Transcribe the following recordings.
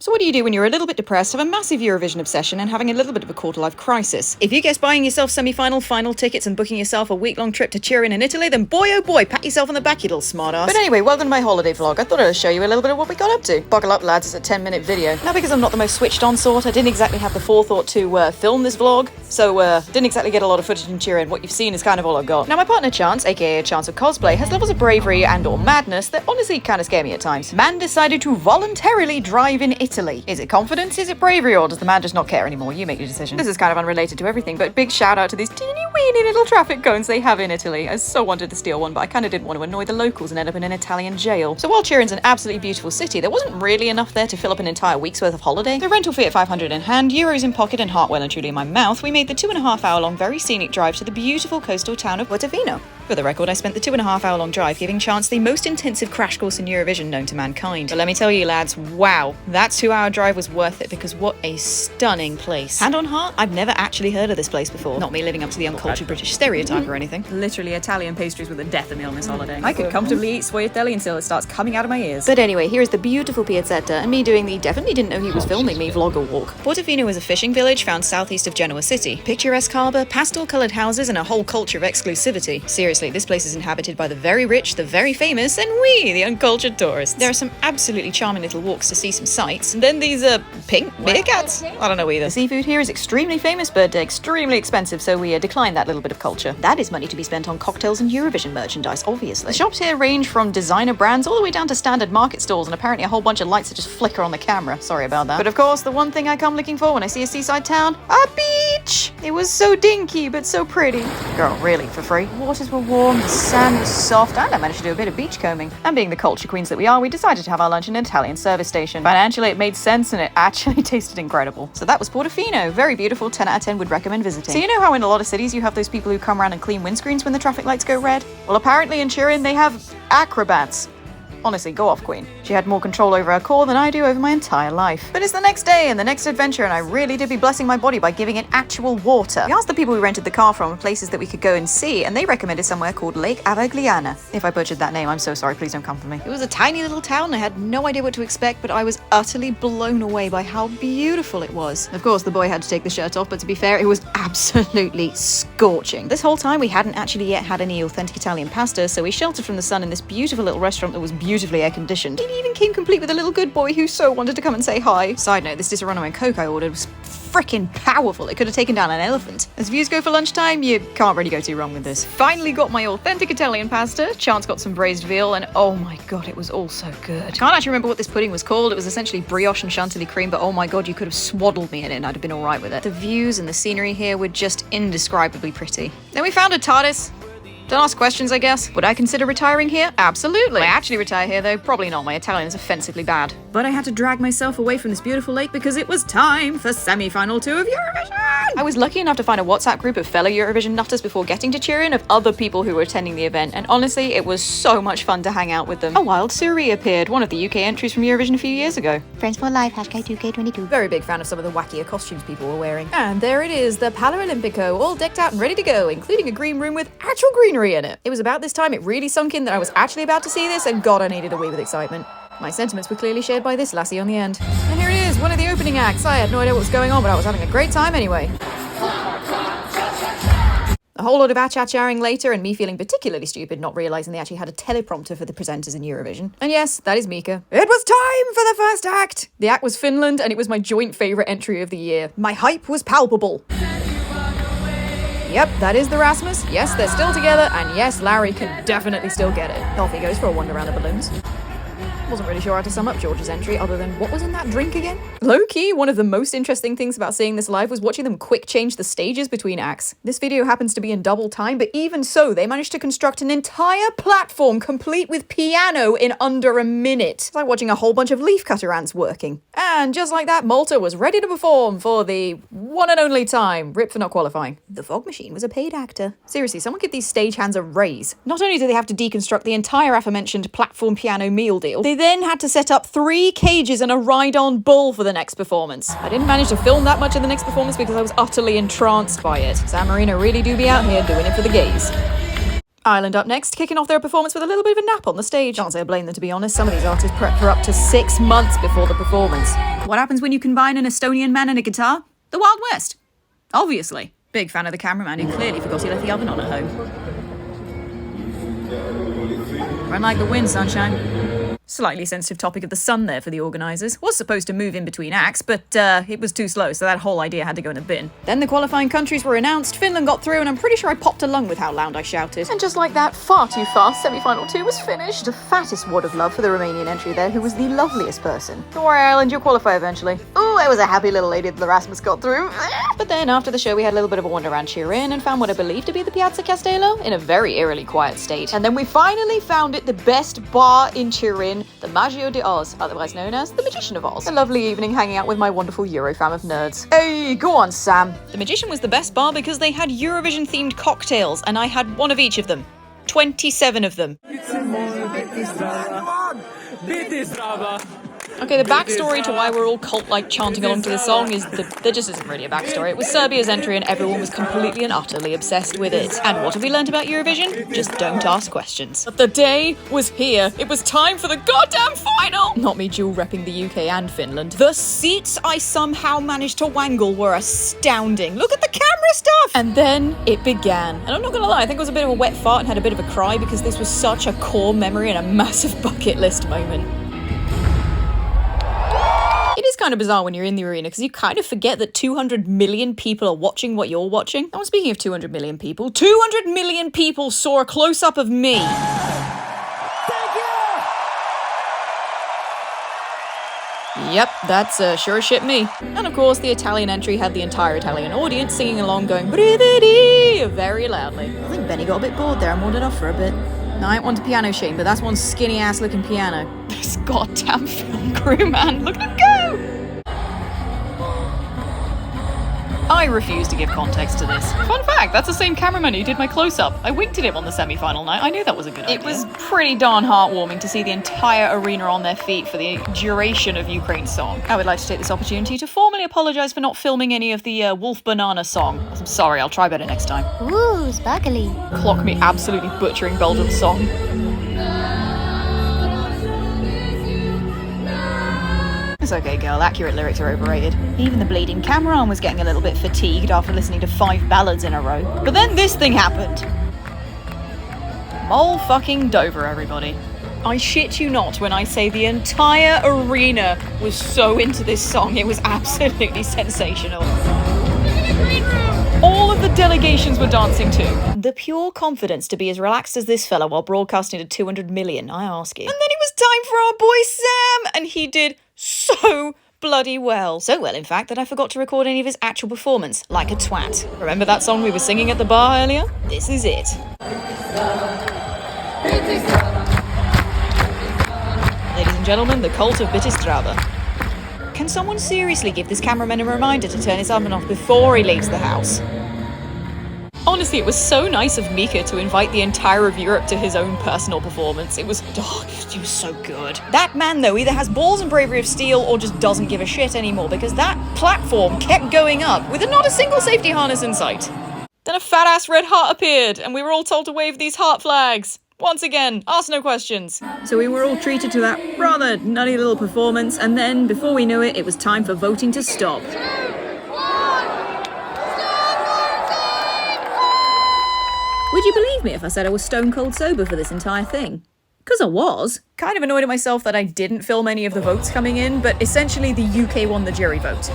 So what do you do when you're a little bit depressed, have a massive Eurovision obsession, and having a little bit of a quarter-life crisis? If you guess buying yourself semi-final, final tickets and booking yourself a week-long trip to Turin in Italy, then boy oh boy, pat yourself on the back, you little smartass. But anyway, welcome to my holiday vlog. I thought I'd show you a little bit of what we got up to. Buckle up, lads, it's a 10-minute video. Now, because I'm not the most switched-on sort, I didn't exactly have the forethought to film this vlog, so didn't exactly get a lot of footage in Turin. What you've seen is kind of all I've got. Now, my partner Chance, aka Chance of Cosplay, has levels of bravery and/or madness that honestly kind of scare me at times. Man decided to voluntarily drive in Italy. Is it confidence? Is it bravery? Or does the man just not care anymore? You make your decision. This is kind of unrelated to everything, but big shout out to these teeny weeny little traffic cones they have in Italy. I so wanted to steal one, but I kind of didn't want to annoy the locals and end up in an Italian jail. So while Turin's an absolutely beautiful city, there wasn't really enough there to fill up an entire week's worth of holiday. The rental fee at 500 in hand, euros in pocket, and heart well and truly in my mouth, we made the 2.5 hour long very scenic drive to the beautiful coastal town of Porto Fino. For the record, I spent the 2.5 hour long drive giving Chance the most intensive crash course in Eurovision known to mankind. But let me tell you lads, wow, that 2-hour drive was worth it because what a stunning place. Hand on heart, I've never actually heard of this place before. Not me living up to the uncultured British stereotype or anything. Literally Italian pastries with a death of me on this holiday. I could comfortably eat sfogliatelle until it starts coming out of my ears. But anyway, here is the beautiful piazzetta and me doing the definitely didn't know he was filming me vlogger walk. Portofino is a fishing village found southeast of Genoa City. Picturesque harbour, pastel-coloured houses and a whole culture of exclusivity. Seriously, this place is inhabited by the very rich, the very famous, and we, the uncultured tourists. There are some absolutely charming little walks to see some sights, and then these pink meerkats? I don't know either. The seafood here is extremely famous, but extremely expensive, so we decline that little bit of culture. That is money to be spent on cocktails and Eurovision merchandise, obviously. The shops here range from designer brands all the way down to standard market stalls, and apparently a whole bunch of lights that just flicker on the camera. Sorry about that. But of course, the one thing I come looking for when I see a seaside town, a beach! It was so dinky, but so pretty. Girl, really, for free? Waters were warm, the sand was soft, and I managed to do a bit of beach combing. And being the culture queens that we are, we decided to have our lunch in an Italian service station. Financially, it made sense, and it actually tasted incredible. So that was Portofino. Very beautiful, 10 out of 10 would recommend visiting. So you know how in a lot of cities you have those people who come around and clean windscreens when the traffic lights go red? Well, apparently in Turin they have acrobats. Honestly, go off, queen. She had more control over her core than I do over my entire life. But it's the next day and the next adventure, and I really did be blessing my body by giving it actual water. We asked the people we rented the car from places that we could go and see, and they recommended somewhere called Lake Avagliana. If I butchered that name, I'm so sorry, please don't come for me. It was a tiny little town, I had no idea what to expect, but I was utterly blown away by how beautiful it was. Of course, the boy had to take the shirt off, but to be fair, it was absolutely scorching. This whole time, we hadn't actually yet had any authentic Italian pasta, so we sheltered from the sun in this beautiful little restaurant that was beautifully air-conditioned. It even came complete with a little good boy who so wanted to come and say hi. Side note, this Disaronno and Coke I ordered was freaking powerful. It could have taken down an elephant. As views go for lunchtime, you can't really go too wrong with this. Finally got my authentic Italian pasta. Chance got some braised veal, and oh my god, it was all so good. I can't actually remember what this pudding was called. It was essentially brioche and chantilly cream, but oh my god, you could have swaddled me in it and I'd have been alright with it. The views and the scenery here were just indescribably pretty. Then we found a TARDIS. Don't ask questions, I guess. Would I consider retiring here? Absolutely. Would I actually retire here, though? Probably not. My Italian is offensively bad. But I had to drag myself away from this beautiful lake because it was time for semi-final 2 of Eurovision! I was lucky enough to find a WhatsApp group of fellow Eurovision nutters before getting to Turin of other people who were attending the event, and honestly, it was so much fun to hang out with them. A wild Suri appeared, one of the UK entries from Eurovision a few years ago. Friends for life, hashtag 2K22. Very big fan of some of the wackier costumes people were wearing. And there it is, the Paralimpico, all decked out and ready to go, including a green room with actual greenery in it. It was about this time it really sunk in that I was actually about to see this, and god, I needed a wee with excitement. My sentiments were clearly shared by this lassie on the end. And here it is, one of the opening acts. I had no idea what was going on, but I was having a great time anyway. A whole lot of achacharing later, and me feeling particularly stupid not realising they actually had a teleprompter for the presenters in Eurovision. And yes, that is Mika. It was time for the first act! The act was Finland, and it was my joint favourite entry of the year. My hype was palpable. Yep, that is the Rasmus. Yes, they're still together, and yes, Larry can definitely still get it. Off he goes for a wander around the balloons. Wasn't really sure how to sum up George's entry other than what was in that drink again? Low-key, one of the most interesting things about seeing this live was watching them quick change the stages between acts. This video happens to be in double time, but even so, they managed to construct an entire platform complete with piano in under a minute. It's like watching a whole bunch of leafcutter ants working. And just like that, Malta was ready to perform for the one and only time. Rip for not qualifying. The Fog Machine was a paid actor. Seriously, someone give these stagehands a raise. Not only do they have to deconstruct the entire aforementioned platform piano meal deal, they then had to set up 3 cages and a ride-on bull for the next performance. I didn't manage to film that much of the next performance because I was utterly entranced by it. San Marino really do be out here doing it for the gays. Ireland up next, kicking off their performance with a little bit of a nap on the stage. Can't say I blame them, to be honest. Some of these artists prep for up to 6 months before the performance. What happens when you combine an Estonian man and a guitar? The Wild West. Obviously. Big fan of the cameraman who clearly forgot he left the oven on at home. Run like the wind, sunshine. Slightly sensitive topic of the sun there for the organisers. Was supposed to move in between acts, but it was too slow, so that whole idea had to go in the bin. Then the qualifying countries were announced, Finland got through, and I'm pretty sure I popped a lung with how loud I shouted. And just like that, far too fast, semi-final 2 was finished. The fattest wad of love for the Romanian entry there, who was the loveliest person. Don't worry, Ireland, you'll qualify eventually. Ooh, I was a happy little lady that the Rasmus got through. But then, after the show, we had a little bit of a wander around Turin and found what I believe to be the Piazza Castello in a very eerily quiet state. And then we finally found it, the best bar in Turin, the Maggio de Oz, otherwise known as the Magician of Oz. A lovely evening hanging out with my wonderful Eurofam of nerds. Hey, go on, Sam. The Magician was the best bar because they had Eurovision-themed cocktails, and I had one of each of them. 27 of them. Okay, the backstory to why we're all cult-like chanting along to this song is that there just isn't really a backstory. It was Serbia's entry and everyone was completely and utterly obsessed with it. And what have we learned about Eurovision? Just don't ask questions. But the day was here. It was time for the goddamn final! Not me dual-repping the UK and Finland. The seats I somehow managed to wangle were astounding. Look at the camera stuff! And then it began. And I'm not gonna lie, I think it was a bit of a wet fart and had a bit of a cry because this was such a core memory and a massive bucket list moment. It is kind of bizarre when you're in the arena because you kind of forget that 200 million people are watching what you're watching. And speaking of 200 million people, 200 million people saw a close-up of me. Thank you! Yep, that's sure as shit me. And of course, the Italian entry had the entire Italian audience singing along going brividi very loudly. I think Benny got a bit bored there and wandered off for a bit. No, I ain't one to piano shame, but that's one skinny-ass looking piano. This goddamn film crew, man. Look at him go! I refuse to give context to this. Fun fact, that's the same cameraman who did my close-up. I winked at him on the semi-final night. I knew that was a good idea. It was pretty darn heartwarming to see the entire arena on their feet for the duration of Ukraine's song. I would like to take this opportunity to formally apologise for not filming any of the Wolf Banana song. I'm sorry, I'll try better next time. Ooh, sparkly. Clock me absolutely butchering Belgium's song. It's okay, girl. Accurate lyrics are overrated. Even the bleeding camera arm was getting a little bit fatigued after listening to 5 ballads in a row. But then this thing happened. Mole fucking Dover, everybody. I shit you not when I say the entire arena was so into this song. It was absolutely sensational. All of the delegations were dancing too. The pure confidence to be as relaxed as this fella while broadcasting to 200 million, I ask you. And then it was time for our boy Sam, and he did so bloody well. So well, in fact, that I forgot to record any of his actual performance, like a twat. Remember that song we were singing at the bar earlier? This is it. Ladies and gentlemen, the cult of Bitistrava. Can someone seriously give this cameraman a reminder to turn his oven off before he leaves the house? Honestly, it was so nice of Mika to invite the entire of Europe to his own personal performance. It was so good. That man, though, either has balls and bravery of steel or just doesn't give a shit anymore because that platform kept going up with not a single safety harness in sight. Then a fat-ass red heart appeared and we were all told to wave these heart flags. Once again, ask no questions. So we were all treated to that rather nutty little performance, and then, before we knew it, it was time for voting to stop. Would you believe me if I said I was stone cold sober for this entire thing? Because I was. Kind of annoyed at myself that I didn't film any of the votes coming in, but essentially the UK won the jury vote.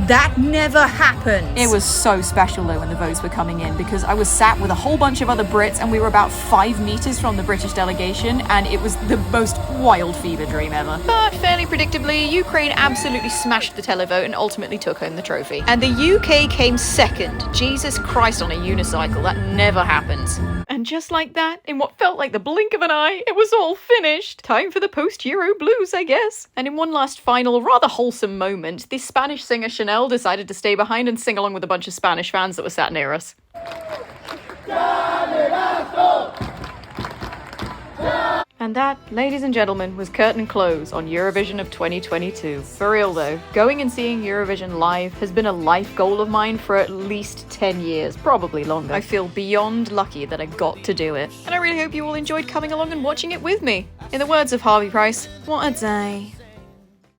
That never happened. It was so special though when the votes were coming in because I was sat with a whole bunch of other Brits and we were about 5 meters from the British delegation and it was the most wild fever dream ever. But fairly predictably, Ukraine absolutely smashed the televote and ultimately took home the trophy. And the UK came second. Jesus Christ on a unicycle, that never happens. And just like that, in what felt like the blink of an eye, it was all finished. Time for the post-Euro blues, I guess. And in one last final, rather wholesome moment, this Spanish singer Chanel decided to stay behind and sing along with a bunch of Spanish fans that were sat near us. And that, ladies and gentlemen, was curtain close on Eurovision of 2022. For real though, going and seeing Eurovision live has been a life goal of mine for at least 10 years, probably longer. I feel beyond lucky that I got to do it. And I really hope you all enjoyed coming along and watching it with me. In the words of Harvey Price, what a day.